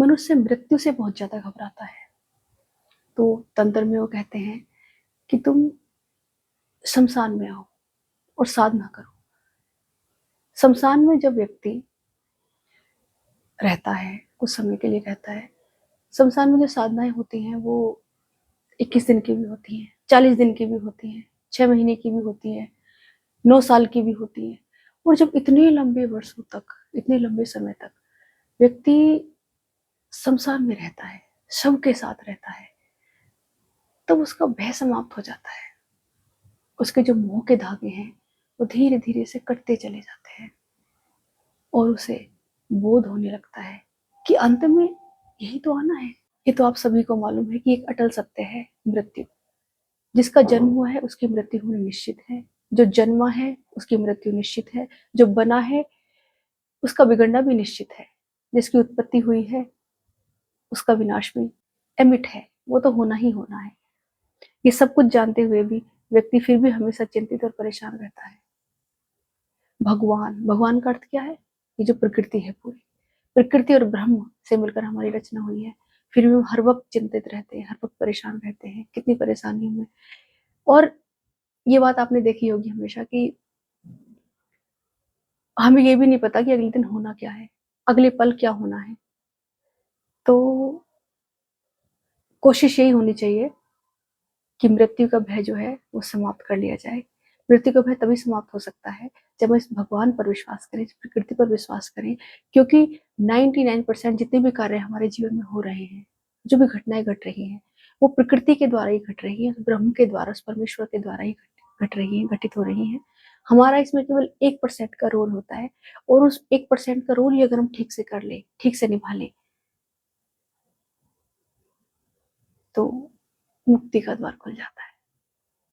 मनुष्य मृत्यु से बहुत ज्यादा घबराता है। तो तंत्र में वो कहते हैं कि तुम शमशान में आओ और साधना करो। शमशान में जब व्यक्ति रहता है, कुछ समय के लिए रहता है, शमशान में जो साधनाएं होती हैं वो 21 दिन की भी होती हैं, 40 दिन की भी होती हैं, 6 महीने की भी होती है, 9 साल की भी होती है। और जब इतने लंबे वर्षों तक, इतने लंबे समय तक व्यक्ति शमशान में रहता है, शव के साथ रहता है, तब तो उसका भय समाप्त हो जाता है। उसके जो मोह के धागे हैं वो धीरे धीरे से कटते चले जाते हैं और उसे बोध होने लगता है कि अंत में यही तो आना है। ये तो आप सभी को मालूम है कि एक अटल सत्य है, मृत्यु। जिसका जन्म हुआ है उसकी मृत्यु होनी निश्चित है, जो जन्मा है उसकी मृत्यु निश्चित है, जो बना है उसका बिगड़ना भी निश्चित है, जिसकी उत्पत्ति हुई है उसका विनाश भी अमिट है, वो तो होना ही होना है। ये सब कुछ जानते हुए भी व्यक्ति फिर भी हमेशा चिंतित और परेशान रहता है। भगवान का अर्थ क्या है? ये जो प्रकृति है, पूरी प्रकृति और ब्रह्म से मिलकर हमारी रचना हुई है, फिर भी हम हर वक्त चिंतित रहते हैं, हर वक्त परेशान रहते हैं। कितनी परेशानियों में। और ये बात आपने देखी होगी हमेशा कि हमें ये भी नहीं पता कि अगले दिन होना क्या है, अगले पल क्या होना है। तो कोशिश यही होनी चाहिए कि मृत्यु का भय जो है वो समाप्त कर लिया जाए। मृत्यु का भय तभी समाप्त हो सकता है जब हम इस भगवान पर विश्वास करें, प्रकृति पर विश्वास करें। क्योंकि 99% जितने भी कार्य हमारे जीवन में हो रहे हैं, जो भी घटनाएं घट रही हैं, वो प्रकृति के द्वारा ही घट रही है, ब्रह्म के द्वारा, उस परमेश्वर के द्वारा ही घट रही है, घटित हो रही है। हमारा इसमें केवल 1% का रोल होता है, और उस 1% का रोल ही अगर हम ठीक से कर ले, ठीक से निभा ले, तो मुक्ति का द्वार खुल जाता है।